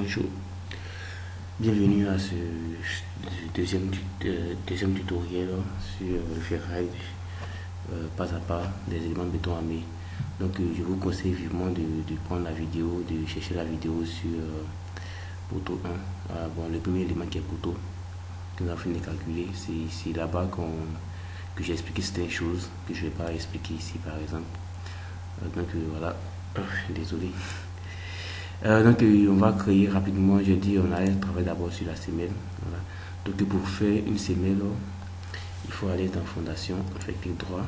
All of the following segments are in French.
Bonjour, bienvenue à ce deuxième tutoriel sur le ferraille pas à pas des éléments de béton armé. Donc je vous conseille vivement de prendre la vidéo, de chercher la vidéo sur poteau 1. Bon, le premier élément qui est poteau, que nous avons fini de calculer, c'est ici là-bas que j'ai expliqué certaines choses que je ne vais pas expliquer ici par exemple. Voilà, désolé. Donc on va créer rapidement, je dis on allait travailler d'abord sur la semelle. Voilà. Donc pour faire une semelle, il faut aller dans fondation, on fait clic droit.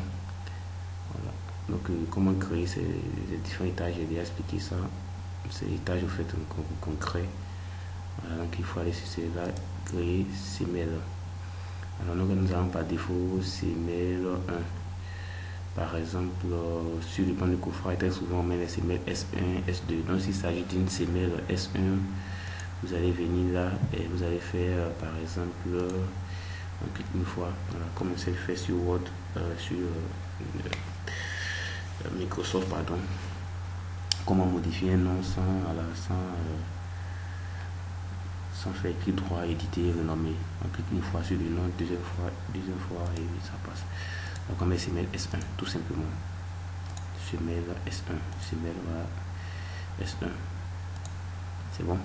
Voilà. Donc comment créer ces différents étages, j'ai déjà expliqué ça. C'est l'étage au fait qu'on crée. Voilà, donc il faut aller sur celui-là, créer semelle. Alors nous avons par défaut semelle 1. Par exemple, sur le plan de coffrage, très souvent on met les semelles S1, S2. Donc s'il s'agit d'une semelle S1, vous allez venir là et vous allez faire par exemple, on clique une fois, voilà, comme on sait le faire sur Word, sur Microsoft, pardon. Comment modifier un nom sans faire clic droit, éditer, renommer. On clique une fois sur le nom, deuxième fois et ça passe. Donc on met semelle S1 tout simplement. Semelle S1, semelle voilà, S1. C'est bon.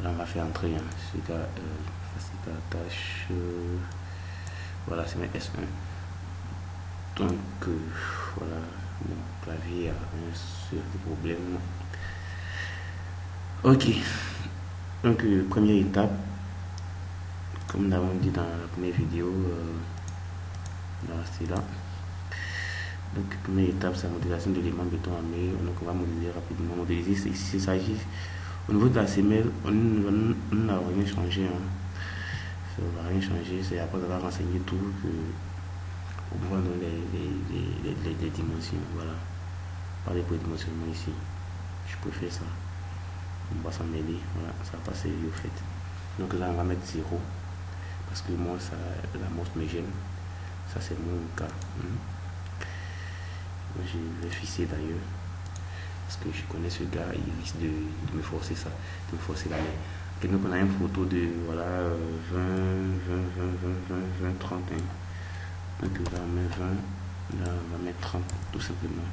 Là on va faire entrer ce gars facilite la tâche. Voilà, semelle S1. Donc voilà, mon clavier a un seul problème. Ok. Donc première étape, comme nous l'avons dit dans la première vidéo. C'est là. Donc première étape, c'est la modélisation de l'élément béton armé. Donc on va modéliser rapidement. Modéliser, ici il s'agit au niveau de la semelle, on n'a rien changé. Ça ne va rien changer. C'est après avoir renseigné tout que on voit les dimensions. Voilà. Pas les dimensionnement ici. Je préfère ça. On va s'en mêler. Voilà, ça va passer au fait. Donc là on va mettre 0 parce que moi ça la mousse me gêne. Ça c'est mon cas. Je vais fixer d'ailleurs. Parce que je connais ce gars, il risque de me forcer ça, de me forcer la main. Et donc on a une photo de voilà 20, 30. Donc là on met 20, là on va mettre 30 tout simplement.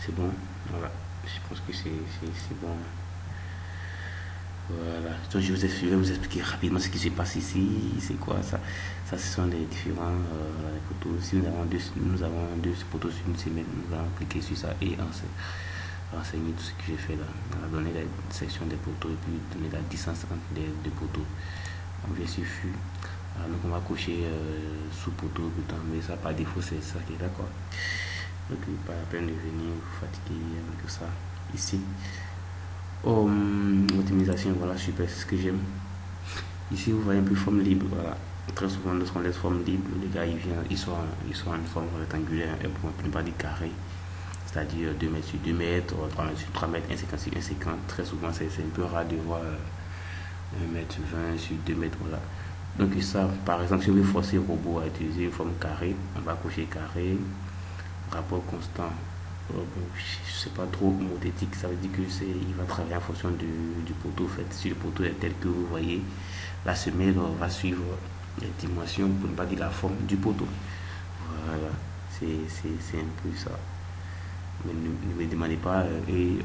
C'est bon, voilà. Je pense que c'est bon. Voilà, donc je vais vous expliquer rapidement ce qui se passe ici. C'est quoi ça? Ça, ce sont les différents photos. Si nous avons deux photos sur une semaine, nous allons cliquer sur ça et renseigner tout ce que j'ai fait là. On va donner la section des poteaux et puis donner la distance entre les poteaux. On vient sur flux. Donc on va cocher sous poteau, mais ça par défaut c'est ça qui est d'accord. Donc pas la peine de venir vous fatiguer avec ça ici. Optimisation, voilà, super, c'est ce que j'aime. Ici vous voyez un peu forme libre, voilà. Très souvent lorsqu'on laisse forme libre, les gars ils sont en forme rectangulaire, pour ne pas dire carré, c'est-à-dire 2 mètres sur 2 mètres, 3 mètres sur 3 mètres, 1,50 sur 1,50. Très souvent c'est un peu rare de voir 1,20 m sur 2 mètres, voilà. Donc ça, par exemple, si on veut forcer le robot à utiliser une forme carrée, on va cocher carré, rapport constant. Je sais pas trop modétique, ça veut dire que il va travailler en fonction du poteau. En fait, si le poteau est tel que vous voyez, la semelle va suivre les dimensions, pour ne pas dire la forme du poteau. Voilà, c'est un peu ça. Mais ne me demandez pas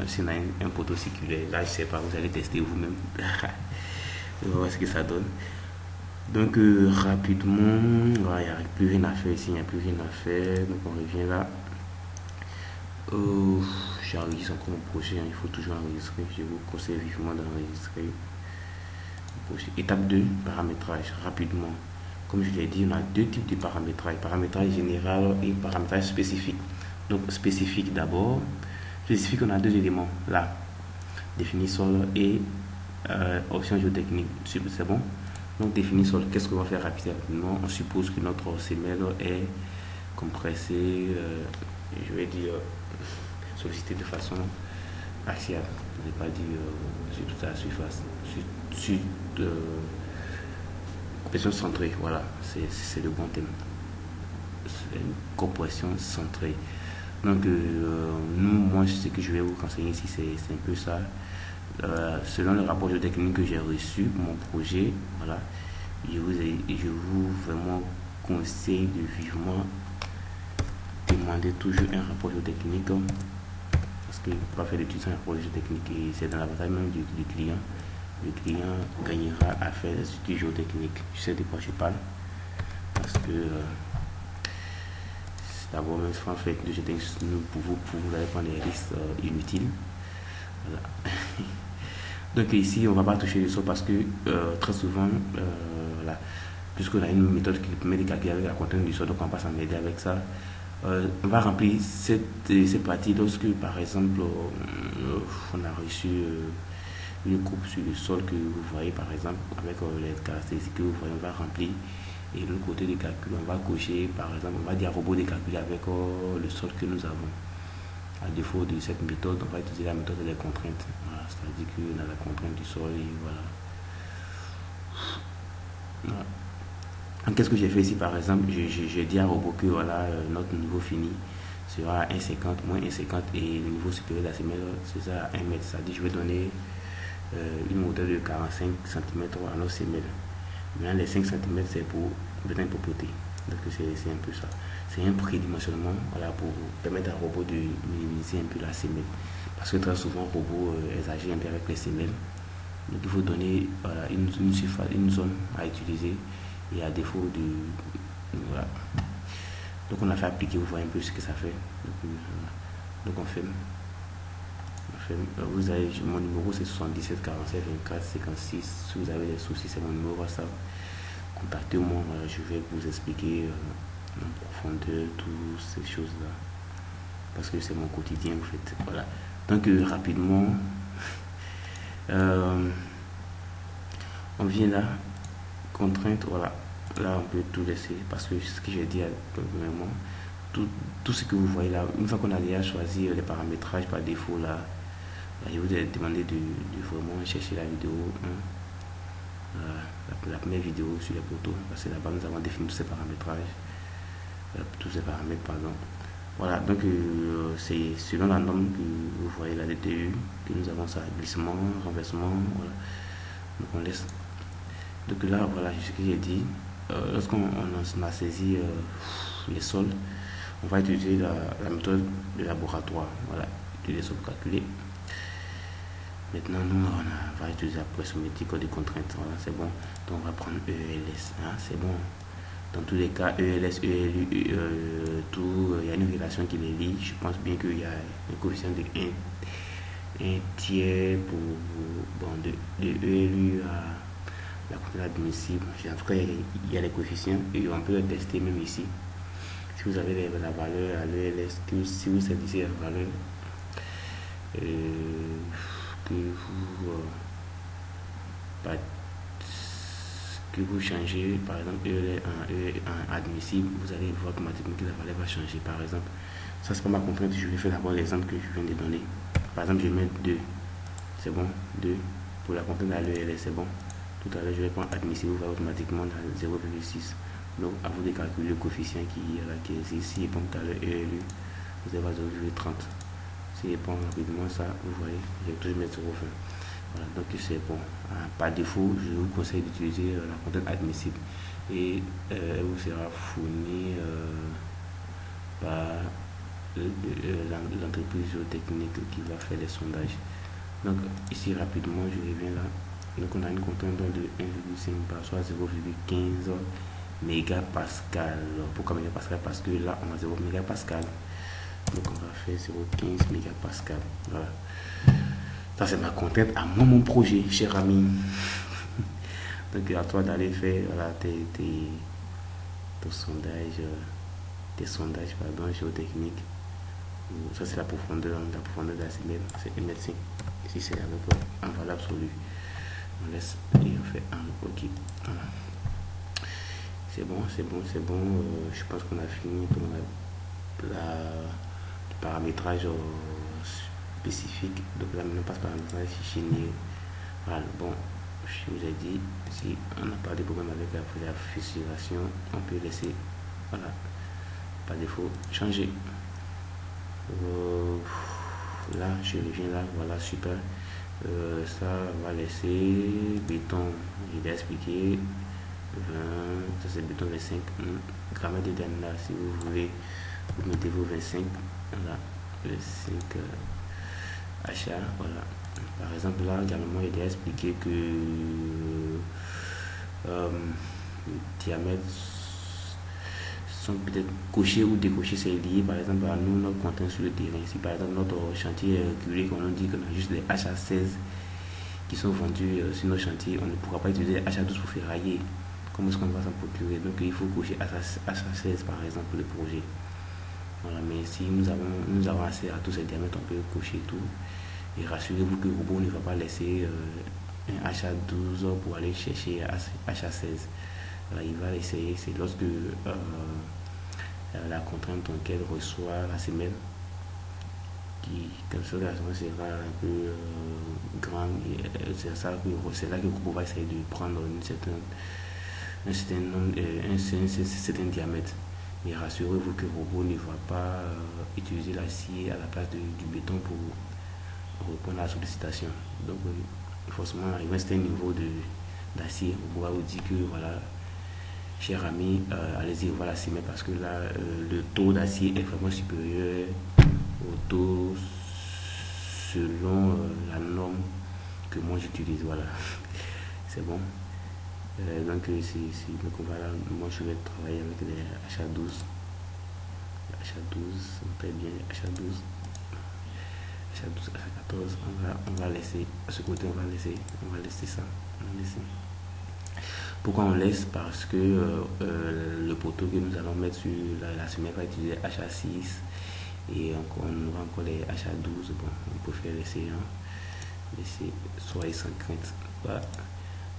si on a un poteau circulaire. Là, je sais pas, vous allez tester vous-même. On va voir ce que ça donne. Donc rapidement, il n'y a plus rien à faire ici, il n'y a plus rien à faire. Donc on revient là. J'enregistre encore mon projet, il faut toujours enregistrer. Je vous conseille vivement d'enregistrer. Étape 2, paramétrage, rapidement. Comme je l'ai dit, on a deux types de paramétrage. Paramétrage général et paramétrage spécifique. Donc spécifique d'abord. Spécifique, on a deux éléments là. Définir sol et option géotechnique. C'est bon. Donc définir sol, qu'est-ce qu'on va faire rapidement? On suppose que notre semelle est compressée, je vais dire sollicité de façon axiale, je ne vais pas dire sur toute la surface, sur compression centrée, voilà, c'est le bon thème, c'est une compression centrée. Donc, moi, ce que je vais vous conseiller ici, c'est un peu ça. Selon le rapport géotechnique que j'ai reçu pour mon projet, voilà, je vous vraiment conseille de vivement demander toujours un rapport géotechnique parce que pour faire l'étude sans rapport géotechnique, et c'est dans l'avantage même du client. Le client gagnera à faire des études géotechniques. Je sais de quoi je parle parce que d'abord, même si on fait de géotechnique, pour vous allez prendre des risques inutiles. Voilà. Donc ici, on ne va pas toucher le sol parce que très souvent, puisqu'on a une méthode qui permet de calculer avec la contrainte du sol, donc on va pas s'emmerder avec ça. On va remplir cette partie lorsque, par exemple, on a reçu une coupe sur le sol que vous voyez, par exemple, avec les caractéristiques que vous voyez, on va remplir. Et de l'autre côté du calcul, on va cocher, par exemple, on va dire au robot de calculer avec le sol que nous avons. À défaut de cette méthode, on va utiliser la méthode des contraintes. Voilà, c'est-à-dire qu'on a la contrainte du sol et voilà. Voilà. Qu'est-ce que j'ai fait ici par exemple? J'ai dit à robot que voilà, notre niveau fini sera 1,50, moins 1,50 et le niveau supérieur de la semelle, c'est ça, 1 mètre. C'est-à-dire je vais donner une hauteur de 45 cm à notre semelle. Maintenant, les 5 cm, c'est pour donner une propreté. Donc c'est un peu ça. C'est un prédimensionnement, voilà, pour permettre à robot de minimiser un peu la semelle. Parce que très souvent, le robot exagère un peu avec les semelles. Donc il faut donner une surface, une zone à utiliser et à défaut de... Voilà. Donc on a fait appliquer, vous voyez un peu ce que ça fait. Donc on fait... Vous avez, mon numéro c'est 77 47 24 56. Si vous avez des soucis, c'est mon numéro WhatsApp. Contactez-moi, je vais vous expliquer en profondeur toutes ces choses-là. Parce que c'est mon quotidien en fait. Voilà. Donc rapidement, on vient là, contrainte, voilà. Là on peut tout laisser parce que ce que j'ai dit premièrement, tout ce que vous voyez là, une fois qu'on a déjà choisi les paramétrages par défaut là, je vous ai demandé de vraiment chercher la vidéo, hein, la première vidéo sur les poteaux, parce que là-bas nous avons défini tous ces paramétrages, pardon. Voilà, donc c'est selon la norme que vous voyez la DTU que nous avons ça, glissement, renversement, voilà. Donc on laisse. Donc là, voilà ce que j'ai dit. Lorsqu'on a saisi les sols, on va utiliser la méthode de laboratoire, voilà, utiliser les sols calculés. Maintenant, nous, on va utiliser la pressométrique des contraintes. Voilà, c'est bon. Donc, on va prendre ELS. Hein, c'est bon. Dans tous les cas, ELS, ELU, tout, il y a une relation qui les lie. Je pense bien qu'il y a un coefficient de 1 tiers bon, de ELU à la contrainte admissible. En tout cas, il y a les coefficients et on peut le tester même ici. Si vous avez la valeur à l'ELS, si vous saisissez la valeur, que vous changez, par exemple, en admissible, vous allez voir automatiquement que la valeur va changer. Par exemple, ça c'est pas ma contrainte, je vais faire d'abord l'exemple que je viens de donner. Par exemple, je mets 2, c'est bon, 2 pour la contrainte à l'ELS, c'est bon. Tout à l'heure, je vais prendre admissible, vous va automatiquement dans 0,6. Donc, à vous de calculer le coefficient qui existe. Si bon, tout à l'heure, ELU, vous allez voir 0,30. Si bon rapidement ça, vous voyez, je vais toujours mettre 0,20. Voilà, donc c'est bon. Par défaut, je vous conseille d'utiliser la contrainte admissible et elle vous sera fournie par l'entreprise technique qui va faire les sondages. Donc ici rapidement, je reviens là. Donc on a une contrainte de 1,5 par soit 0,15 mégapascal. Pourquoi mégapascal? Parce que là on a 0 mégapascal. Donc on va faire 0,15 mégapascal. Voilà. Ça c'est ma contrainte à moi, mon projet, cher ami. Donc à toi d'aller faire voilà, tes sondages, géotechniques. Ça c'est la profondeur de la semelle, c'est 1,5 m. Ici c'est avec en valeur absolue. On laisse et on fait un ok. Voilà. C'est bon. Je pense qu'on a fini pour le paramétrage spécifique. Donc là maintenant on passe par un fichier. Voilà, bon, je vous ai dit, si on n'a pas de problème avec la fissuration, on peut laisser, voilà, par défaut, changer. Là, je reviens là, voilà, super. Ça va laisser béton, il a expliqué 20, ça c'est béton 25, grammaire de dernier là, si vous voulez, vous mettez vos 25, voilà, 25 achats, voilà. Par exemple là, également, il a expliqué que le diamètre sont peut-être cochés ou décochés, c'est lié par exemple à nous, notre contrainte sur le terrain. Si par exemple notre chantier est reculé, qu'on nous dit qu'on a juste des HA16 qui sont vendus sur nos chantiers, on ne pourra pas utiliser les HA12 pour ferrailler. Comment est-ce qu'on va s'en procurer? Donc il faut cocher HA16 par exemple pour le projet. Voilà, mais si nous avons accès à tous ces diamètres, on peut cocher tout. Et rassurez-vous que le robot ne va pas laisser un HA12 pour aller chercher HA16. Voilà, il va essayer, c'est lorsque la contrainte dans laquelle reçoit la semelle, qui, comme ça, la semelle sera un peu grande, c'est là que le robot va essayer de prendre un certain diamètre. Mais rassurez-vous que le robot ne va pas utiliser l'acier à la place du béton pour répondre à la sollicitation. Donc, forcément, il reste un niveau d'acier. Le robot va vous dire que voilà, cher ami, allez-y, voilà, mais parce que là, le taux d'acier est vraiment supérieur au taux selon la norme que moi j'utilise. Voilà, c'est bon. Donc, donc voilà, moi je vais travailler avec les HA12. HA12, on paye bien HA12. HA12, HA14, on va laisser, à ce côté, on va laisser ça. On va laisser. Pourquoi on laisse? Parce que le poteau que nous allons mettre sur la semelle va utiliser HA6 et on aura encore les HA12. Bon, on préfère laisser soyez sans crainte. Voilà.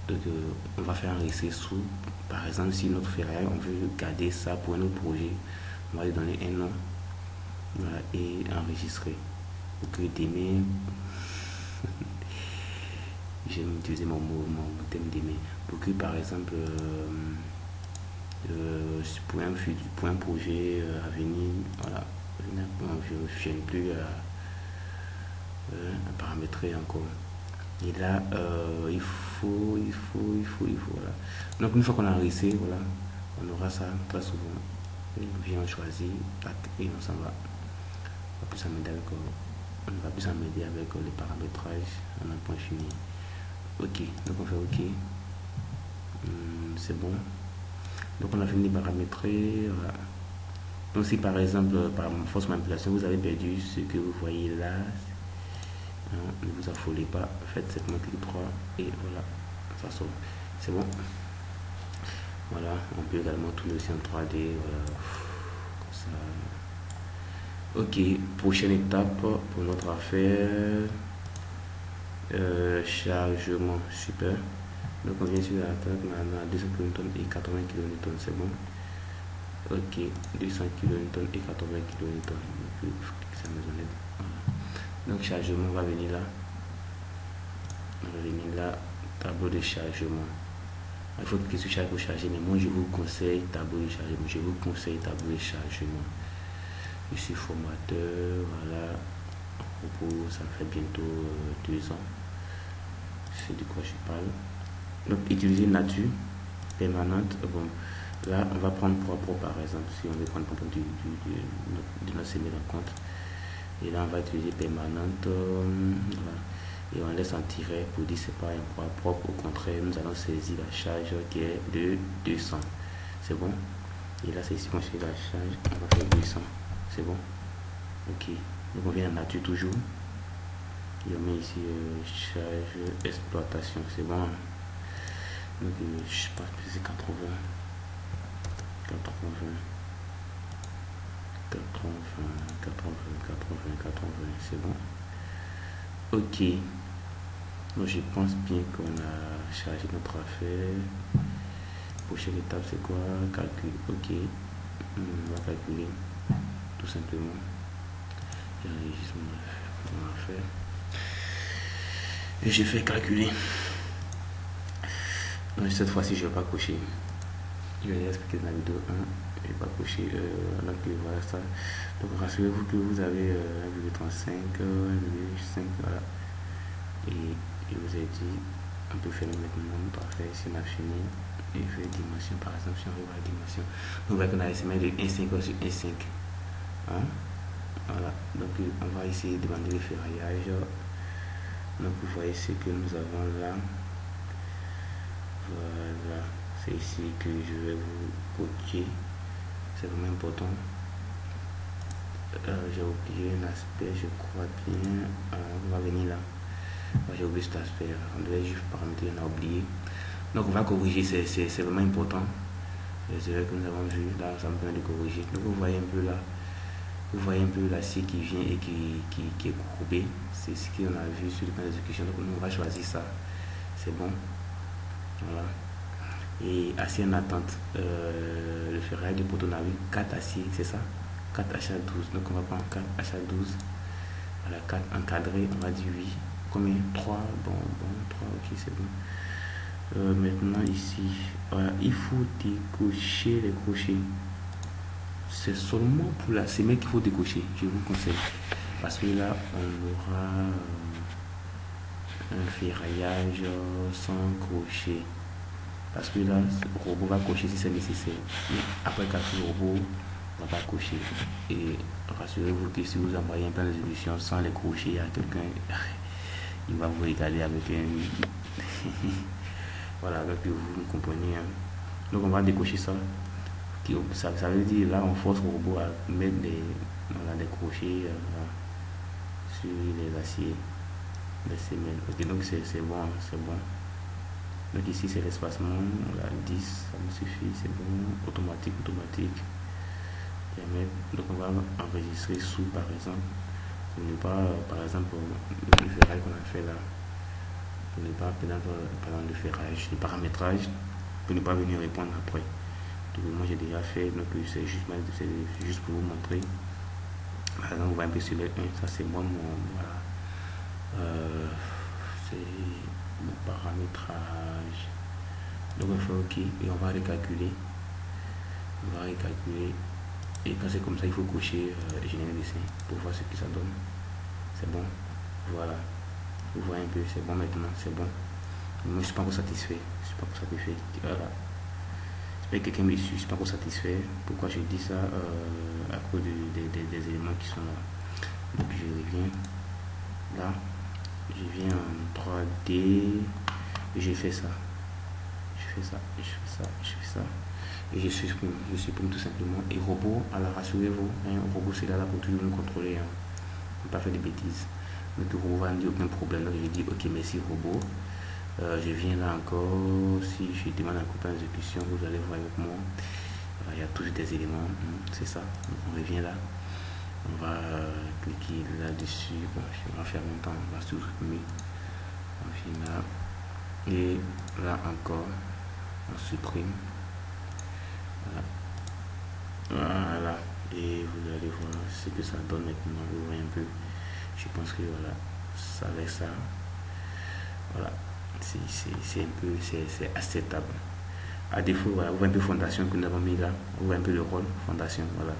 Donc on va faire un essai sous. Par exemple, si notre ferraille, on veut garder ça pour un autre projet, on va lui donner un nom, voilà, et enregistrer. Pour que demain, j'aime utiliser mon thème d'aimer, pour que par exemple pour un projet à venir, voilà, je ne viens plus à paramétrer encore. Et là, il faut, voilà. Donc une fois qu'on a réussi, voilà, on aura ça très souvent. Et on vient, on choisit, tac, et on s'en va. On va plus s'amuser avec le paramétrage, on a un point fini. Ok, donc on fait ok. C'est bon. Donc on a fini de paramétrer. Voilà. Donc si par exemple, par force manipulation, vous avez perdu ce que vous voyez là, ne vous affolez pas, faites simplement clic droit et voilà, ça sort. C'est bon. Voilà, on peut également tourner aussi en 3D. Voilà, comme ça. Ok, prochaine étape pour notre affaire. Chargement, super. Donc on vient sur la table, on a 200 kN et 80 kN, c'est bon. Ok, 200 kN et 80 kN. Ça me donne. Voilà. Donc chargement va venir là. On va venir là, tableau de chargement. Il faut que ce charge pour charger, mais moi je vous conseille tableau de chargement. Je vous conseille tableau de chargement. Je suis formateur, voilà. Ça fait bientôt 2 ans. C'est de quoi je parle. Donc utiliser nature permanente. Bon, là on va prendre propre par exemple. Si on veut prendre propre de notre semelle en compte. Et là on va utiliser permanente. Voilà. Et on laisse en tirer pour dire c'est pas un poids propre. Au contraire, nous allons saisir la charge qui est de 200. C'est bon. Et là c'est ici qu'on saisit la charge. On va faire 200. C'est bon. Ok. Donc on vient en nature toujours. Et on met ici charge exploitation. C'est bon. Donc je pense que c'est 80. 80. C'est bon. Ok. Donc je pense bien qu'on a chargé notre affaire. Prochaine étape c'est quoi? Calcul. Ok. On va calculer tout simplement. J'enregistre mon affaire. Et j'ai fait calculer. Donc cette fois-ci je ne vais pas cocher. Je vais expliquer dans la vidéo 1. j'ai pas coché. Donc voilà ça. Donc rassurez-vous que vous avez 1,35, 1,5, voilà. Et je vous ai dit, on peut faire maintenant, parfait, si on a fini, et faire dimension, par exemple, si on veut voir la dimension, on voit qu'on a estimé de 1,5 sur 1,5. Hein? Voilà, donc on va essayer de demander le ferraillage. Donc vous voyez ce que nous avons là. Voilà, c'est ici que je vais vous coacher. C'est vraiment important. J'ai oublié un aspect, je crois bien. On va venir là. J'ai oublié cet aspect. On devait juste paramétrer, on a oublié. Donc on va corriger, c'est vraiment important. C'est vrai que nous avons vu là, ça me permet de corriger. Donc vous voyez un peu là. Vous voyez un peu l'acier qui vient et qui est courbé. C'est ce qu'on a vu sur le plan d'exécution. Donc nous on va choisir ça. C'est bon. Voilà. Et acier en attente. Le ferraille de poteau, on a vu 4 aciers, c'est ça? 4 HA12. Donc on va prendre 4 HA12. Voilà, 4 encadrés, on va dire oui. Combien? 3. Bon, 3, ok, c'est bon. Maintenant ici, voilà, il faut décocher les crochets. C'est seulement pour la semelle qu'il faut décocher, je vous conseille. Parce que là, on aura un ferraillage sans crochet. Parce que là, le robot va cocher si c'est nécessaire. Mais après calcul, le robot ne va pas cocher. Et rassurez-vous que si vous envoyez un plan d'exécution sans les crochets à quelqu'un, il va vous regarder avec un... Voilà, donc vous comprenez. Hein. Donc on va décocher ça. Ça veut dire là on force le robot à mettre des crochets sur les aciers, les semelles. Ok, donc c'est bon, c'est bon. Donc ici c'est l'espacement, voilà, 10, ça me suffit, c'est bon, automatique. Donc on va enregistrer sous par exemple, pour ne pas, par exemple, le ferraille qu'on a fait là, pour ne pas perdre le ferrage, le paramétrage, pour ne pas venir répondre après. Donc moi j'ai déjà fait, donc c'est juste pour vous montrer. Par exemple, on va un peu sur le 1, ça c'est moi voilà. C'est mon paramétrage. Donc on fait OK et on va recalculer. Et quand c'est comme ça, il faut cocher générer dessin pour voir ce que ça donne. C'est bon. Voilà. Vous voyez un peu, c'est bon maintenant, c'est bon. Moi je suis pas encore satisfait. Voilà. Quelqu'un me suit, je ne suis pas encore satisfait. Pourquoi je dis ça? À cause des éléments qui sont là. Donc je reviens là, je viens en 3D et je fais ça. Et je supprime tout simplement. Et robot, alors rassurez-vous, hein, robot c'est là pour toujours nous contrôler. Hein. On ne peut pas faire de bêtises. Donc le robot va me dire aucun problème. Donc je dis ok merci robot. Je viens là encore, si je demande un copain d'exécution, vous allez voir avec moi, il y a toujours des éléments, c'est ça, donc on revient là, on va cliquer là-dessus, bon, je vais en faire en même temps, on va supprimer, on vient là, et là encore, on supprime, voilà, et vous allez voir ce que ça donne maintenant, vous voyez un peu, je pense que voilà, ça avec ça, voilà. C'est un peu, c'est acceptable. À défaut, voilà, vous voyez un peu fondation que nous avons mis là, vous voyez un peu le rôle, fondation, voilà.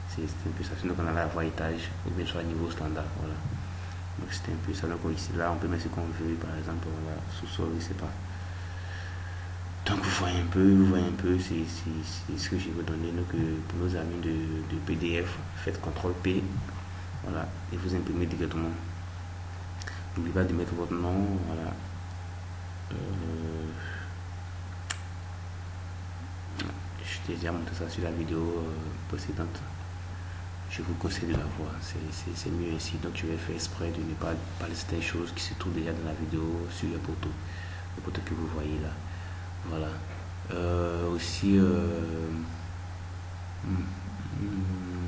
C'est un peu ça, sinon on a la voie étage, ou bien soit niveau standard, voilà. Donc c'est un peu ça, donc ici, là, on peut mettre ce qu'on veut, par exemple, voilà, sous-sol, je sais pas. Donc vous voyez un peu, c'est ce que je vais vous donner. Donc pour nos amis de PDF, faites CTRL-P, voilà, et vous imprimez directement. N'oubliez pas de mettre votre nom, voilà. Je t'ai déjà montré ça sur la vidéo précédente. Je vous conseille de la voir, c'est mieux ainsi. Donc je vais faire exprès de ne pas parler de certaines choses qui se trouvent déjà dans la vidéo sur les poteaux que vous voyez là. Voilà. Aussi,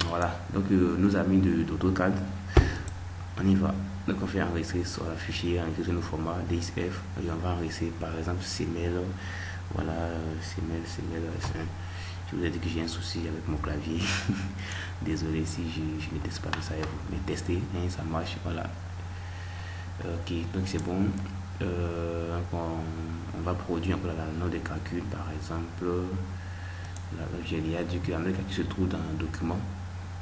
voilà. Donc nos amis d'AutoCAD, on y va. Donc on fait enregistrer sur la fichier, enregistrer nos formats DXF et on va enregistrer par exemple semelle, voilà, semelle, je vous ai dit que j'ai un souci avec mon clavier. Désolé si je ne teste pas ça, mais tester, hein, ça marche, voilà. Ok, donc c'est bon. On va produire encore la note de calcul, par exemple. Là, il y a dit qu'il y en a qui se trouve dans un document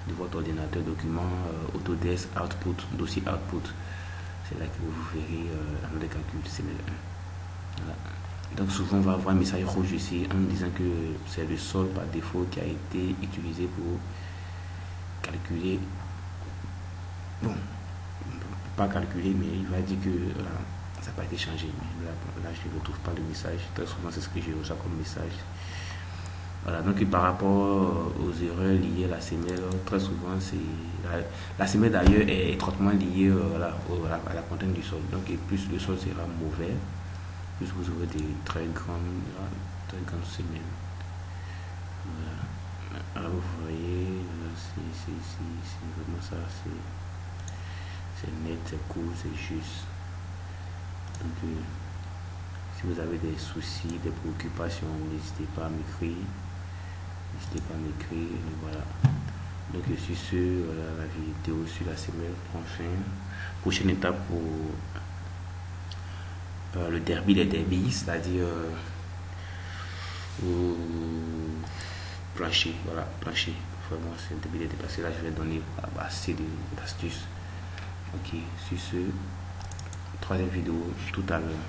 de votre ordinateur, document Autodesk Output, dossier Output. C'est là que vous verrez la note de calcul CML1. Voilà. Donc souvent on va avoir un message rouge ici en disant que c'est le sol par défaut qui a été utilisé pour calculer. Bon, pas calculer, mais il va dire que voilà, ça n'a pas été changé. Mais là je ne retrouve pas le message. Très souvent c'est ce que j'ai reçu comme message. Voilà, donc par rapport aux erreurs liées à la semelle, très souvent c'est la semelle d'ailleurs est étroitement liée à la contrainte du sol. Donc et plus le sol sera mauvais, plus vous aurez des très grandes semelles. Voilà. Alors vous voyez, c'est vraiment ça, c'est net, c'est court, c'est juste. Donc si vous avez des soucis, des préoccupations, n'hésitez pas à m'écrire. N'hésitez pas à m'écrire, voilà. Donc sur ce, voilà, la vidéo sur la semelle prend fin. Prochaine étape pour le derby des derbies, c'est-à-dire plancher, voilà, plancher. Vraiment, c'est un derby des déplacés. Là, je vais donner assez d'astuces. Ok, sur ce, troisième vidéo tout à l'heure.